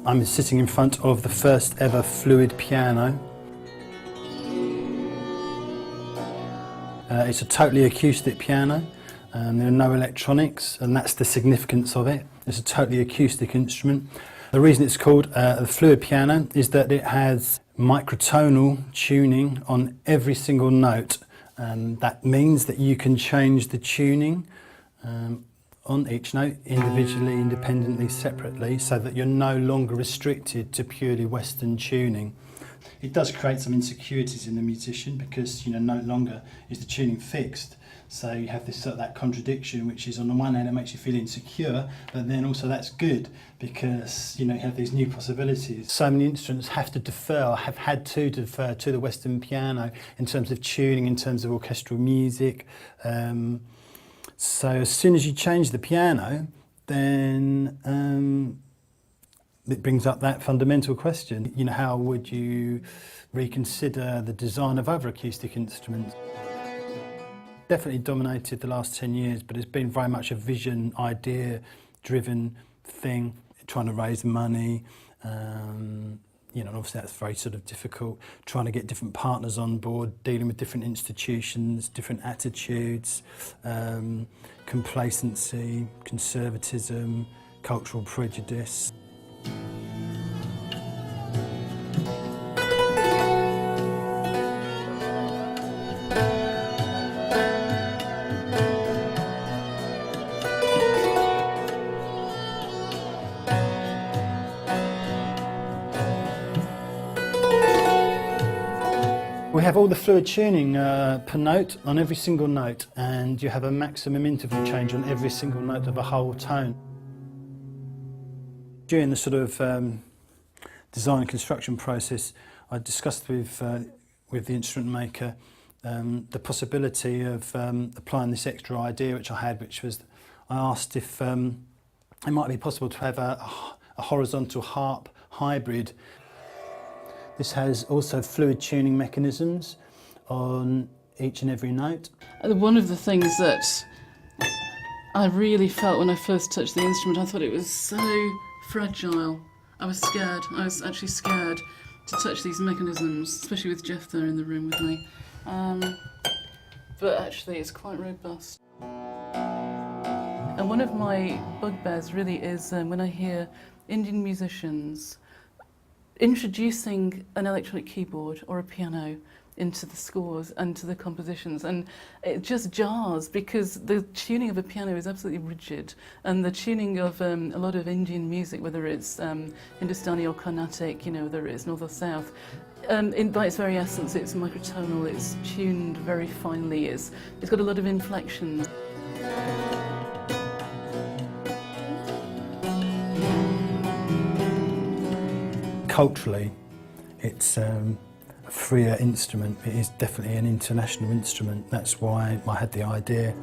I'm sitting in front of the first ever fluid piano. It's a totally acoustic piano. There are no electronics, and that's the significance of it. It's a totally acoustic instrument. The reason it's called the fluid piano is that it has microtonal tuning on every single note. That means that you can change the tuning on each note individually, independently, separately, so that you're no longer restricted to purely Western tuning. It does create some insecurities in the musician because, you know, no longer is the tuning fixed. So you have this sort of that contradiction, which is on the one hand it makes you feel insecure, but then also that's good because, you know, you have these new possibilities. So many instruments have to defer, or have had to defer to the Western piano in terms of tuning, in terms of orchestral music. So as soon as you change the piano, then it brings up that fundamental question. You know, how would you reconsider the design of other acoustic instruments? Definitely dominated the last 10 years, but it's been very much a vision, idea-driven thing, trying to raise money. You know, obviously that's very sort of difficult, trying to get different partners on board, dealing with different institutions, different attitudes, complacency, conservatism, cultural prejudice. We have all the fluid tuning per note on every single note, and you have a maximum interval change on every single note of a whole tone. During the sort of design and construction process, I discussed with the instrument maker the possibility of applying this extra idea which I had, which was I asked if it might be possible to have a horizontal harp hybrid. This has also fluid tuning mechanisms on each and every note. One of the things that I really felt when I first touched the instrument, I thought it was so fragile. I was scared. I was actually scared to touch these mechanisms, especially with Jeff there in the room with me. But actually it's quite robust. And one of my bugbears really is when I hear Indian musicians introducing an electronic keyboard or a piano into the scores and to the compositions, and it just jars because the tuning of a piano is absolutely rigid, and the tuning of a lot of Indian music, whether it's Hindustani or Carnatic, you know, whether it's North or South, by its very essence it's microtonal, it's tuned very finely, it's got a lot of inflections. Culturally, it's a freer instrument. It is definitely an international instrument. That's why I had the idea.